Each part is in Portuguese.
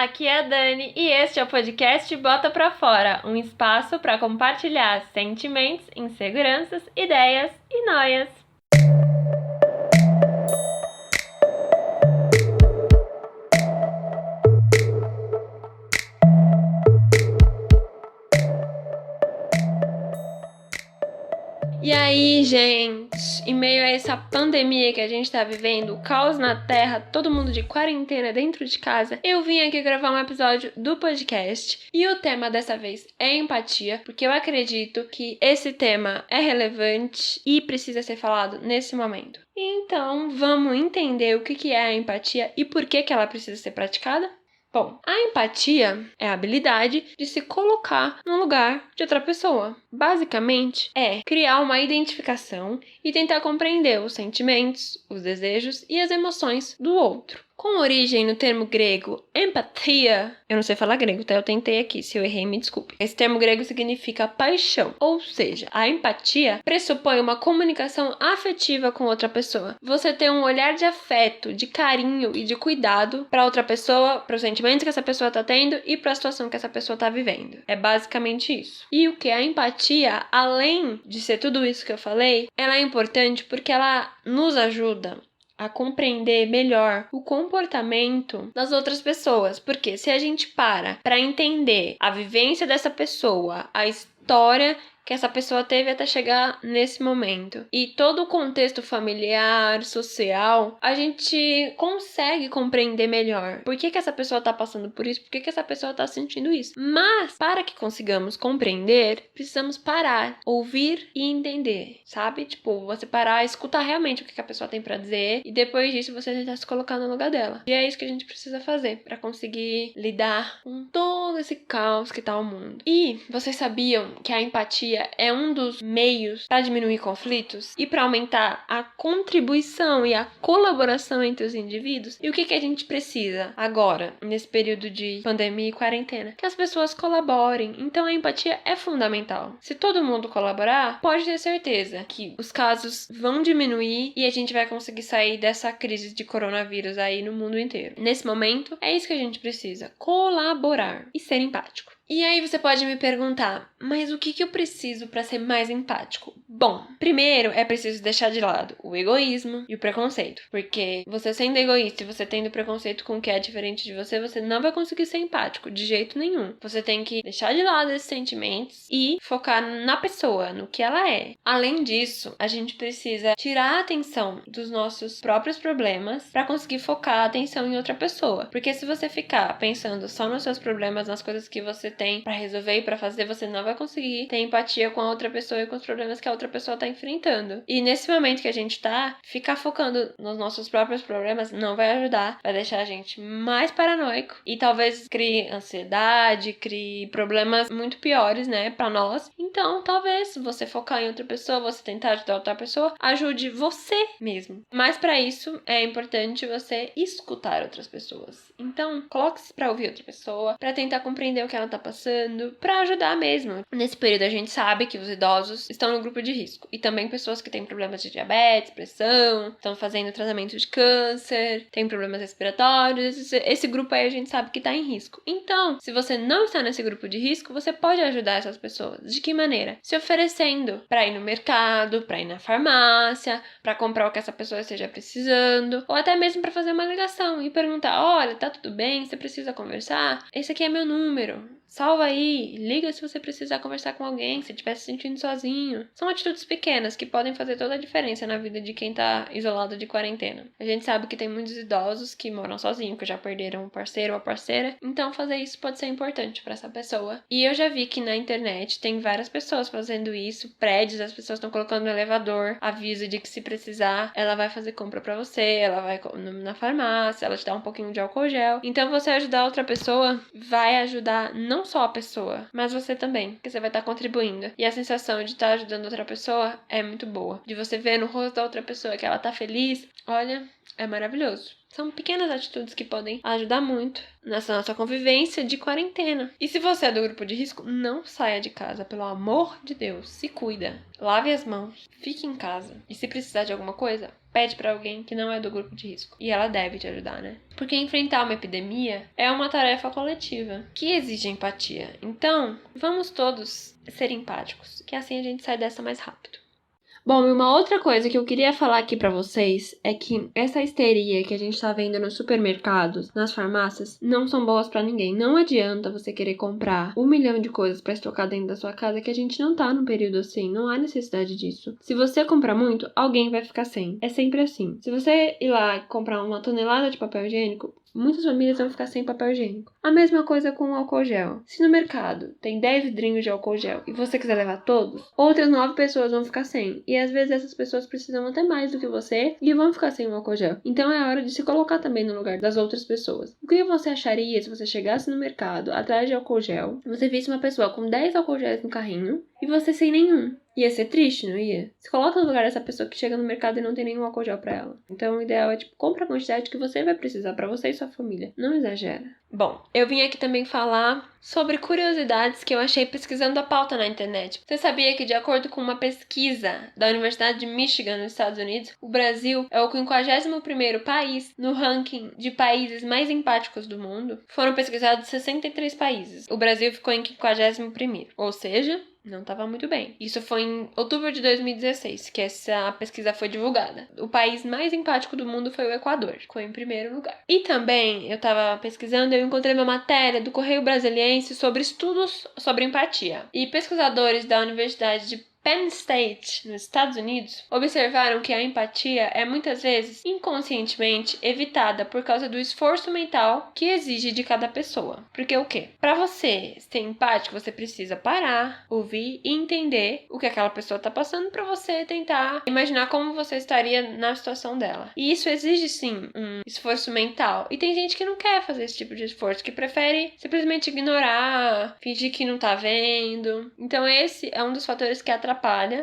aqui é a Dani e este é o podcast Bota Pra Fora, um espaço para compartilhar sentimentos, inseguranças, ideias e noias. E aí, gente, em meio a essa pandemia que a gente tá vivendo, o caos na Terra, todo mundo de quarentena dentro de casa, eu vim aqui gravar um episódio do podcast e o tema dessa vez é empatia, porque eu acredito que esse tema é relevante e precisa ser falado nesse momento. Então, vamos entender o que é a empatia e por que ela precisa ser praticada? Bom, a empatia é a habilidade de se colocar no lugar de outra pessoa. Basicamente, é criar uma identificação e tentar compreender os sentimentos, os desejos e as emoções do outro. Com origem no termo grego empatia, eu não sei falar grego, tá? Eu tentei aqui, se eu errei, me desculpe. Esse termo grego significa paixão, ou seja, a empatia pressupõe uma comunicação afetiva com outra pessoa. Você tem um olhar de afeto, de carinho e de cuidado para outra pessoa, para os sentimentos que essa pessoa tá tendo e para a situação que essa pessoa tá vivendo. É basicamente isso. E o que a empatia, além de ser tudo isso que eu falei, ela é importante porque ela nos ajuda a compreender melhor o comportamento das outras pessoas. Porque se a gente para entender a vivência dessa pessoa, a história que essa pessoa teve até chegar nesse momento e todo o contexto familiar, social, a gente consegue compreender melhor por que essa pessoa tá passando por isso, por que essa pessoa tá sentindo isso. Mas, para que consigamos compreender, precisamos parar, ouvir e entender, sabe? Tipo, você parar, escutar realmente o que a pessoa tem pra dizer e depois disso você tentar se colocar no lugar dela. E é isso que a gente precisa fazer pra conseguir lidar com todo esse caos que tá o mundo. E vocês sabiam que a empatia é um dos meios para diminuir conflitos e para aumentar a contribuição e a colaboração entre os indivíduos? E o que a gente precisa agora, nesse período de pandemia e quarentena? Que as pessoas colaborem. Então a empatia é fundamental. Se todo mundo colaborar, pode ter certeza que os casos vão diminuir e a gente vai conseguir sair dessa crise de coronavírus aí no mundo inteiro. Nesse momento, é isso que a gente precisa: colaborar e ser empático. E aí você pode me perguntar, mas o que eu preciso para ser mais empático? Bom, primeiro é preciso deixar de lado o egoísmo e o preconceito, porque você sendo egoísta e você tendo preconceito com o que é diferente de você, você não vai conseguir ser empático de jeito nenhum. Você tem que deixar de lado esses sentimentos e focar na pessoa, no que ela é. Além disso, a gente precisa tirar a atenção dos nossos próprios problemas para conseguir focar a atenção em outra pessoa, porque se você ficar pensando só nos seus problemas, nas coisas que você tem pra resolver e pra fazer, você não vai conseguir ter empatia com a outra pessoa e com os problemas que a outra pessoa tá enfrentando. E nesse momento que a gente tá, ficar focando nos nossos próprios problemas não vai ajudar, vai deixar a gente mais paranoico e talvez crie ansiedade, crie problemas muito piores, né, pra nós. Então, talvez você focar em outra pessoa, você tentar ajudar outra pessoa, ajude você mesmo. Mas pra isso é importante você escutar outras pessoas. Então, coloque-se pra ouvir outra pessoa, pra tentar compreender o que ela tá passando, pra ajudar mesmo. Nesse período a gente sabe que os idosos estão no grupo de risco e também pessoas que têm problemas de diabetes, pressão, estão fazendo tratamento de câncer, têm problemas respiratórios, esse grupo aí a gente sabe que tá em risco. Então, se você não está nesse grupo de risco, você pode ajudar essas pessoas. De que maneira? Se oferecendo pra ir no mercado, pra ir na farmácia, pra comprar o que essa pessoa esteja precisando, ou até mesmo pra fazer uma ligação e perguntar: olha, tá tudo bem? Você precisa conversar? Esse aqui é meu número. Salva aí, liga se você precisar conversar com alguém, se estiver se sentindo sozinho. São atitudes pequenas que podem fazer toda a diferença na vida de quem tá isolado de quarentena. A gente sabe que tem muitos idosos que moram sozinhos, que já perderam um parceiro ou a parceira, então fazer isso pode ser importante pra essa pessoa. E eu já vi que na internet tem várias pessoas fazendo isso, prédios, as pessoas estão colocando no elevador aviso de que se precisar, ela vai fazer compra pra você, ela vai na farmácia, ela te dá um pouquinho de álcool gel. Então você ajudar outra pessoa vai ajudar não só a pessoa, mas você também, porque você vai estar contribuindo. E a sensação de estar ajudando outra pessoa é muito boa. De você ver no rosto da outra pessoa que ela tá feliz, olha, é maravilhoso. São pequenas atitudes que podem ajudar muito nessa nossa convivência de quarentena. E se você é do grupo de risco, não saia de casa, pelo amor de Deus. Se cuida. Lave as mãos. Fique em casa. E se precisar de alguma coisa, pede pra alguém que não é do grupo de risco. E ela deve te ajudar, né? Porque enfrentar uma epidemia é uma tarefa coletiva que exige empatia. Então, vamos todos ser empáticos, que assim a gente sai dessa mais rápido. Bom, e uma outra coisa que eu queria falar aqui pra vocês é que essa histeria que a gente tá vendo nos supermercados, nas farmácias, não são boas pra ninguém. Não adianta você querer comprar 1 milhão de coisas pra estocar dentro da sua casa, que a gente não tá num período assim, não há necessidade disso. Se você comprar muito, alguém vai ficar sem. É sempre assim. Se você ir lá comprar uma tonelada de papel higiênico, muitas famílias vão ficar sem papel higiênico. A mesma coisa com o álcool gel. Se no mercado tem 10 vidrinhos de álcool gel e você quiser levar todos, outras 9 pessoas vão ficar sem. E às vezes essas pessoas precisam até mais do que você e vão ficar sem o álcool gel. Então é hora de se colocar também no lugar das outras pessoas. O que você acharia se você chegasse no mercado atrás de álcool gel, você visse uma pessoa com 10 álcool géis no carrinho e você sem nenhum? Ia ser triste, não ia? Se coloca no lugar dessa pessoa que chega no mercado e não tem nenhum álcool gel pra ela. Então o ideal é, compra a quantidade que você vai precisar pra você e sua família. Não exagera. Bom, eu vim aqui também falar sobre curiosidades que eu achei pesquisando a pauta na internet. Você sabia que, de acordo com uma pesquisa da Universidade de Michigan, nos Estados Unidos, o Brasil é o 51º país no ranking de países mais empáticos do mundo? Foram pesquisados 63 países. O Brasil ficou em 51º, ou seja, não estava muito bem. Isso foi em outubro de 2016, que essa pesquisa foi divulgada. O país mais empático do mundo foi o Equador, ficou em primeiro lugar. E também, eu estava pesquisando e eu encontrei uma matéria do Correio Brasiliense sobre estudos sobre empatia. E pesquisadores da Universidade de Penn State, nos Estados Unidos, observaram que a empatia é muitas vezes inconscientemente evitada por causa do esforço mental que exige de cada pessoa. Porque o quê? Para você ser empático, você precisa parar, ouvir e entender o que aquela pessoa tá passando para você tentar imaginar como você estaria na situação dela. E isso exige sim um esforço mental. E tem gente que não quer fazer esse tipo de esforço, que prefere simplesmente ignorar, fingir que não tá vendo. Então esse é um dos fatores que atrapalha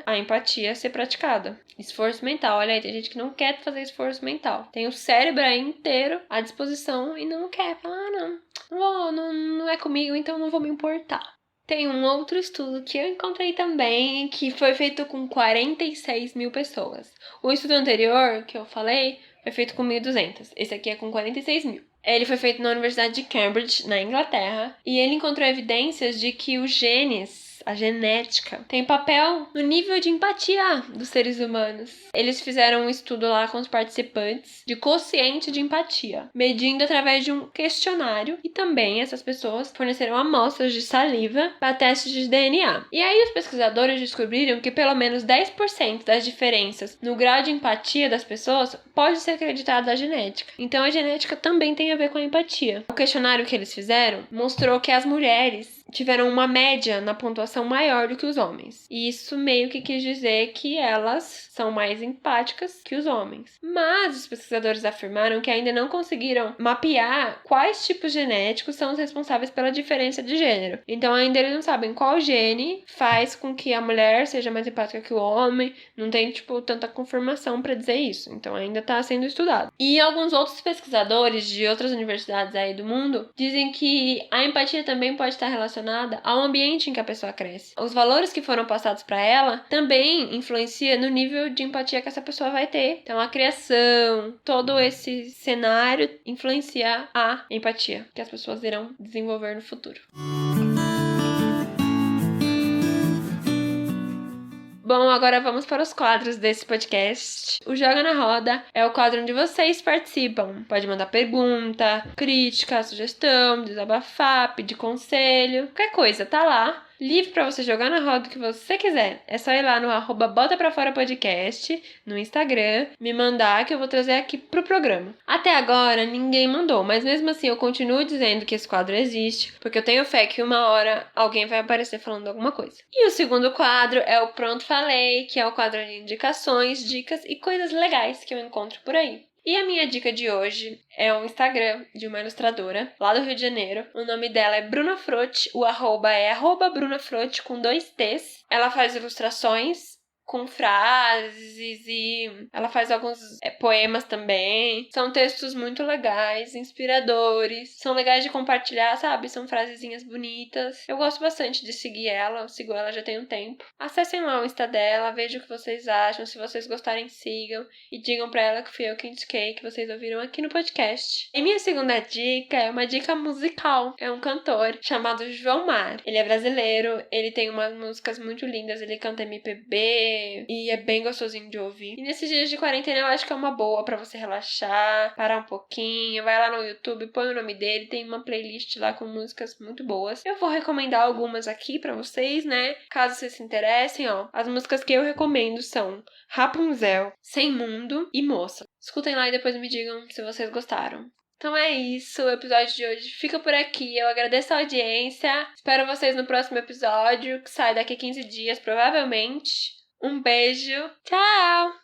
a empatia ser praticada. Esforço mental. Olha aí, tem gente que não quer fazer esforço mental. Tem o cérebro aí inteiro à disposição e não quer. Fala, não é comigo, então não vou me importar. Tem um outro estudo que eu encontrei também, que foi feito com 46 mil pessoas. O estudo anterior, que eu falei, foi feito com 1.200. Esse aqui é com 46 mil. Ele foi feito na Universidade de Cambridge, na Inglaterra, e ele encontrou evidências de que os genes, a genética, tem papel no nível de empatia dos seres humanos. Eles fizeram um estudo lá com os participantes de quociente de empatia, medindo através de um questionário, e também essas pessoas forneceram amostras de saliva para testes de DNA. E aí os pesquisadores descobriram que pelo menos 10% das diferenças no grau de empatia das pessoas pode ser acreditado à genética. Então a genética também tem a ver com a empatia. O questionário que eles fizeram mostrou que as mulheres tiveram uma média na pontuação maior do que os homens. E isso meio que quis dizer que elas são mais empáticas que os homens. Mas os pesquisadores afirmaram que ainda não conseguiram mapear quais tipos genéticos são os responsáveis pela diferença de gênero. Então ainda eles não sabem qual gene faz com que a mulher seja mais empática que o homem. Não tem, tanta confirmação para dizer isso. Então ainda está sendo estudado. E alguns outros pesquisadores de outras universidades aí do mundo dizem que a empatia também pode estar relacionada ao ambiente em que a pessoa cresce. Os valores que foram passados para ela também influenciam no nível de empatia que essa pessoa vai ter. Então a criação, todo esse cenário influencia a empatia que as pessoas irão desenvolver no futuro. Bom, agora vamos para os quadros desse podcast. O Joga na Roda é o quadro onde vocês participam. Pode mandar pergunta, crítica, sugestão, desabafar, pedir conselho, qualquer coisa, tá lá. Livre pra você jogar na roda o que você quiser. É só ir lá no @botapraforapodcast no Instagram, me mandar que eu vou trazer aqui pro programa. Até agora ninguém mandou, mas mesmo assim eu continuo dizendo que esse quadro existe, porque eu tenho fé que uma hora alguém vai aparecer falando alguma coisa. E o segundo quadro é o Pronto Falei, que é o quadro de indicações, dicas e coisas legais que eu encontro por aí. E a minha dica de hoje é um Instagram de uma ilustradora lá do Rio de Janeiro. O nome dela é Bruna Frotti, o arroba é @brunafrotti com 2 T's. Ela faz ilustrações com frases e ela faz alguns poemas também. São textos muito legais, inspiradores, são legais de compartilhar, sabe? São frasezinhas bonitas. Eu gosto bastante de seguir ela, eu sigo ela já tem um tempo. Acessem lá o Insta dela, vejam o que vocês acham, se vocês gostarem, sigam e digam pra ela que fui eu que indiquei, que vocês ouviram aqui no podcast. E minha segunda dica é uma dica musical. É um cantor chamado João Mar. Ele é brasileiro, ele tem umas músicas muito lindas, ele canta MPB, e é bem gostosinho de ouvir. E nesses dias de quarentena eu acho que é uma boa pra você relaxar, parar um pouquinho, vai lá no YouTube, põe o nome dele, tem uma playlist lá com músicas muito boas. Eu vou recomendar algumas aqui pra vocês, né? Caso vocês se interessem, ó. As músicas que eu recomendo são Rapunzel, Sem Mundo e Moça. Escutem lá e depois me digam se vocês gostaram. Então é isso, o episódio de hoje fica por aqui. Eu agradeço a audiência. Espero vocês no próximo episódio, que sai daqui a 15 dias, provavelmente. Um beijo. Tchau!